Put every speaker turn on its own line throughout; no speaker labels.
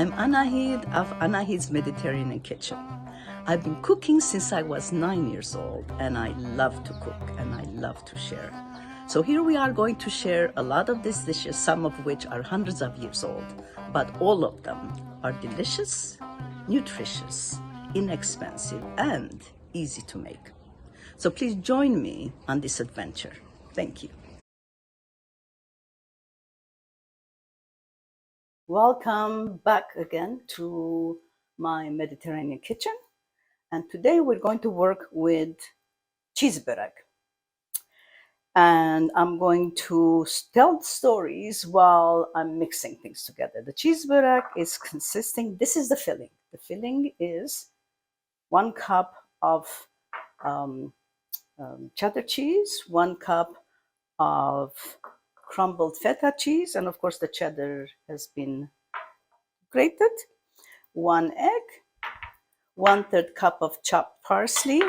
I'm Anahid of Anahid's Mediterranean Kitchen. I've been cooking since I was 9 years old, and I love to cook and I love to share. So here we are going to share a lot of these dishes, some of which are hundreds of years old, but all of them are delicious, nutritious, inexpensive, and easy to make. So please join me on this adventure. Thank you. Welcome back again to my Mediterranean kitchen. And today we're going to work with cheese Beoreg. And I'm going to tell stories while I'm mixing things together. The cheese Beoreg is consisting, this is the filling. The filling is 1 cup of cheddar cheese, 1 cup of crumbled feta cheese, and of course the cheddar has been grated, 1 egg, 1/3 cup of chopped parsley,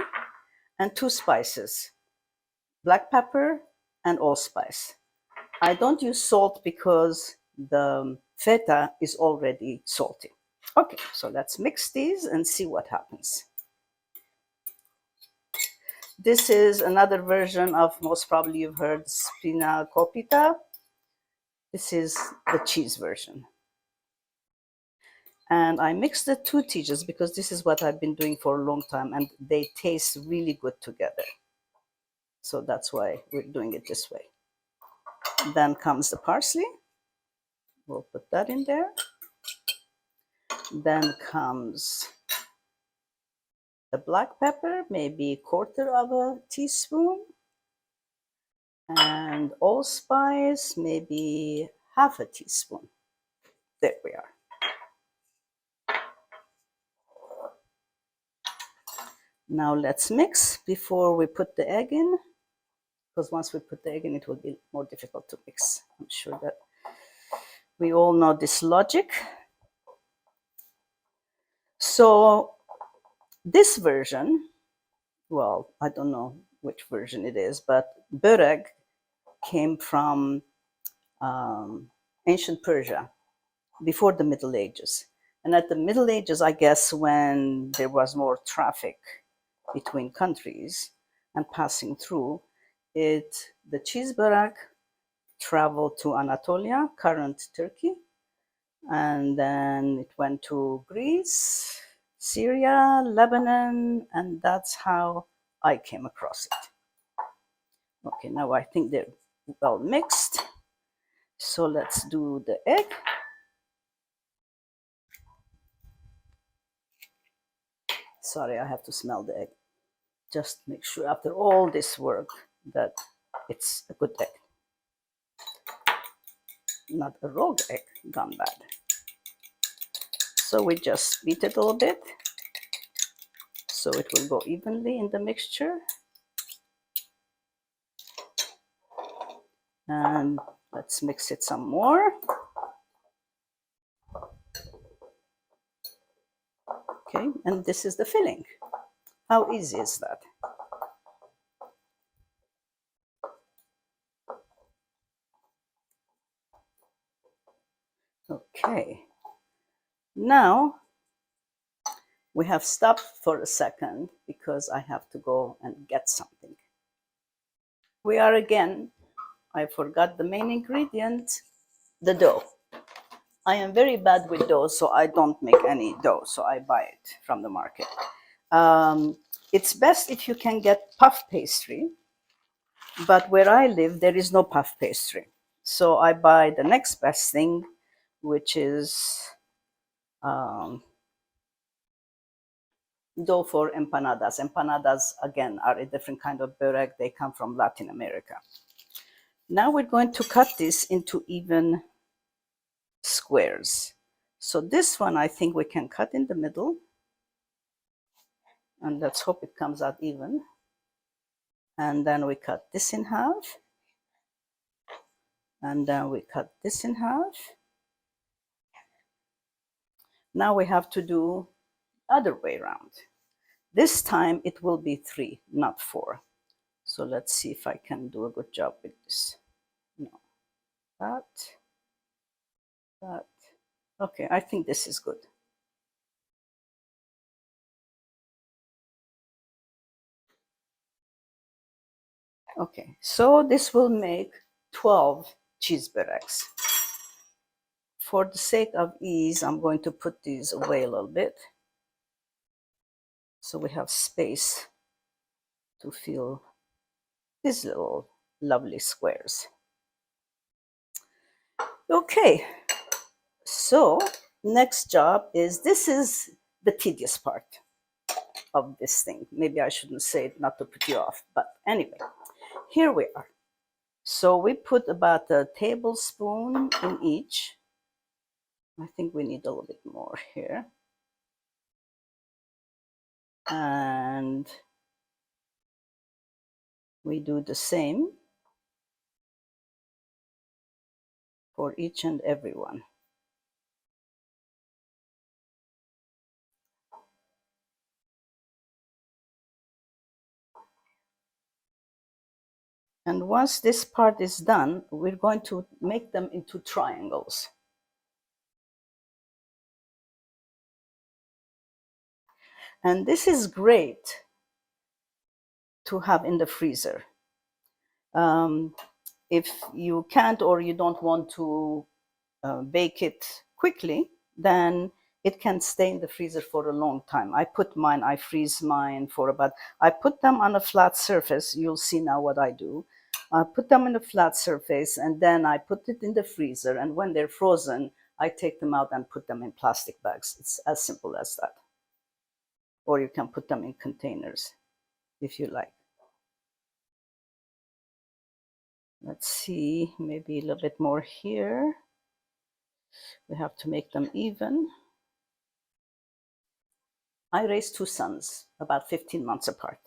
and 2 spices, black pepper and allspice. I don't use salt because the feta is already salty. Okay, so let's mix these and see what happens. This is another version of, most probably you've heard, spina copita. This is the cheese version. And I mix the 2 tissues because this is what I've been doing for a long time and they taste really good together. So that's why we're doing it this way. Then comes the parsley. We'll put that in there. Then comes the black pepper, maybe 1/4 teaspoon. And allspice, maybe 1/2 teaspoon. There we are. Now let's mix before we put the egg in, because once we put the egg in, it will be more difficult to mix. I'm sure that we all know this logic. So this version, well, I don't know which version it is, but Beoreg came from ancient Persia, before the Middle Ages. And at the Middle Ages, I guess, when there was more traffic between countries and passing through, the cheese Beoreg traveled to Anatolia, current Turkey, and then it went to Greece, Syria, Lebanon, and that's how I came across it. Okay, now I think they're well mixed. So let's do the egg. Sorry, I have to smell the egg. Just make sure after all this work that it's a good egg. Not a rogue egg gone bad. So we just beat it a little bit so it will go evenly in the mixture. And let's mix it some more. Okay, and this is the filling. How easy is that? Okay, now we have stopped for a second because I have to go and get something. We are again, I forgot the main ingredient, the dough. I am very bad with dough, so I don't make any dough, so I buy it from the market. It's best if you can get puff pastry, but where I live, there is no puff pastry. So I buy the next best thing, which is dough for empanadas. Empanadas, again, are a different kind of Beoreg. They come from Latin America. Now we're going to cut this into even squares. So this one, I think we can cut in the middle. And let's hope it comes out even. And then we cut this in half. And then we cut this in half. Now we have to do other way around. This time it will be 3, not 4. So let's see if I can do a good job with this. No, that, Okay, I think this is good. Okay, so this will make 12 cheeseburgers. For the sake of ease, I'm going to put these away a little bit so we have space to fill these little lovely squares. Okay, so next job is, this is the tedious part of this thing. Maybe I shouldn't say it not to put you off, but anyway, here we are. So we put about a tablespoon in each. I think we need a little bit more here. And we do the same for each and every one. And once this part is done, we're going to make them into triangles. And this is great to have in the freezer. If you can't or you don't want to bake it quickly, then it can stay in the freezer for a long time. I freeze mine for about, I put them on a flat surface. You'll see now what I do. I put them in a flat surface and then I put it in the freezer. And when they're frozen, I take them out and put them in plastic bags. It's as simple as that. Or you can put them in containers if you like. Let's see, maybe a little bit more here. We have to make them even. I raised two sons about 15 months apart.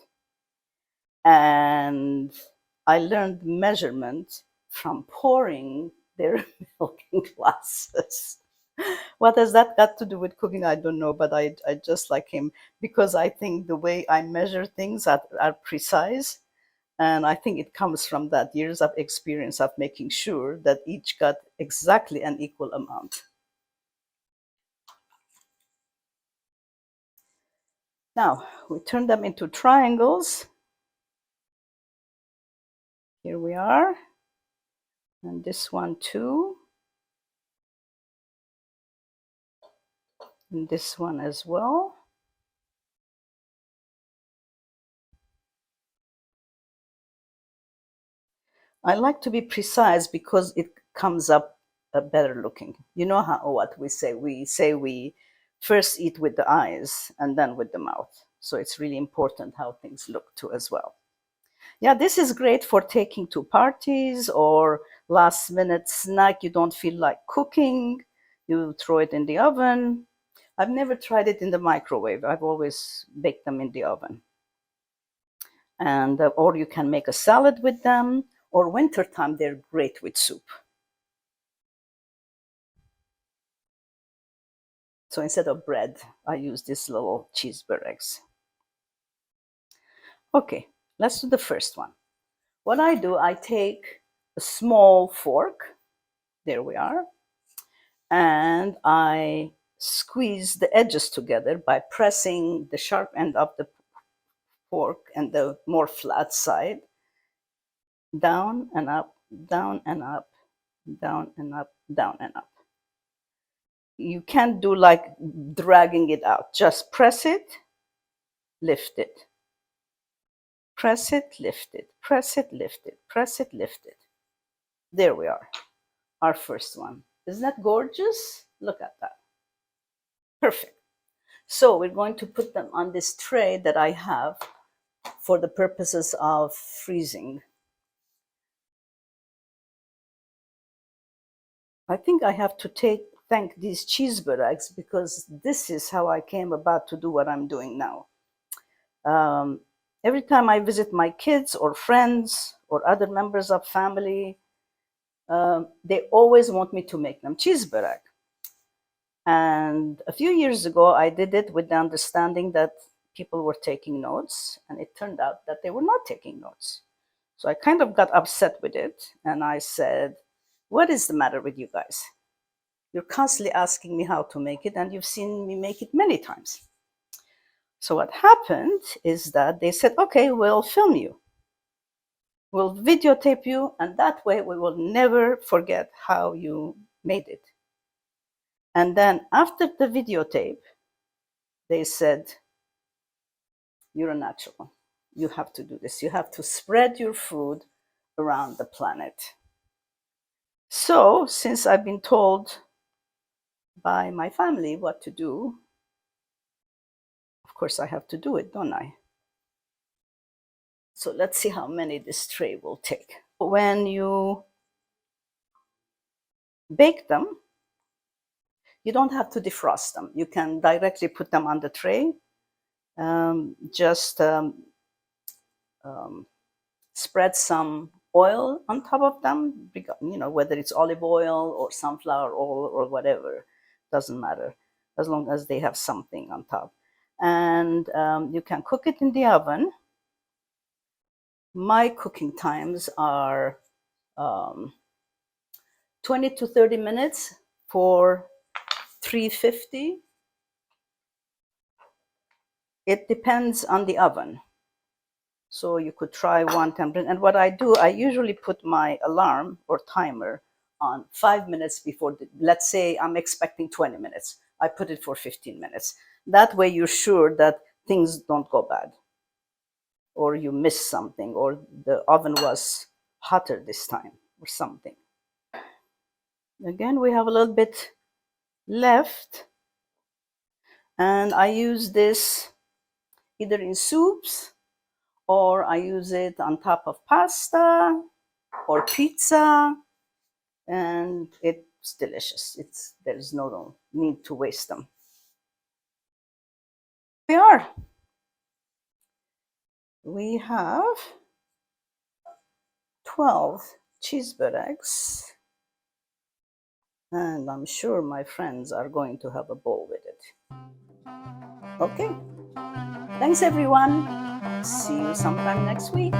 And I learned measurement from pouring their milk in glasses. What has that got to do with cooking? I don't know, but I just like him because I think the way I measure things are precise. And I think it comes from that years of experience of making sure that each got exactly an equal amount. Now, we turn them into triangles. Here we are. And this one too. And this one as well. I like to be precise because it comes up better looking. You know how what we say? We say we first eat with the eyes and then with the mouth. So it's really important how things look too as well. Yeah, this is great for taking to parties or last minute snack. You don't feel like cooking, you throw it in the oven. I've never tried it in the microwave. I've always baked them in the oven. And or you can make a salad with them, or wintertime they're great with soup. So instead of bread, I use these little cheeseburgers. Okay, let's do the first one. What I do, I take a small fork, there we are, and I squeeze the edges together by pressing the sharp end of the fork and the more flat side down and up, down and up, down and up, down and up. You can't do like dragging it out. Just press it, lift it. Press it, lift it. Press it, lift it. Press it, lift it. There we are. Our first one. Isn't that gorgeous? Look at that. Perfect. So we're going to put them on this tray that I have for the purposes of freezing. I think I have to thank these cheeseburgers because this is how I came about to do what I'm doing now. Every time I visit my kids or friends or other members of family, they always want me to make them cheeseburger. And a few years ago, I did it with the understanding that people were taking notes, and it turned out that they were not taking notes. So I kind of got upset with it, and I said, what is the matter with you guys? You're constantly asking me how to make it, and you've seen me make it many times. So what happened is that they said, okay, we'll film you. We'll videotape you, and that way we will never forget how you made it. And then after the videotape, they said, you're a natural. You have to do this. You have to spread your food around the planet. So, since I've been told by my family what to do, of course I have to do it, don't I? So let's see how many this tray will take. When you bake them, you don't have to defrost them. You can directly put them on the tray. Just spread some oil on top of them, whether it's olive oil or sunflower oil or whatever, doesn't matter, as long as they have something on top. And you can cook it in the oven. My cooking times are 20 to 30 minutes for 350. It depends on the oven. So you could try 110. And what I do, I usually put my alarm or timer on 5 minutes before. Let's say I'm expecting 20 minutes. I put it for 15 minutes. That way you're sure that things don't go bad, or you miss something, or the oven was hotter this time or something. Again, we have a little bit left, and I use this either in soups, or I use it on top of pasta or pizza, and it's delicious. There's no need to waste them. We have 12 cheese beoregs, and I'm sure my friends are going to have a bowl with it. Okay, thanks everyone. See you sometime next week.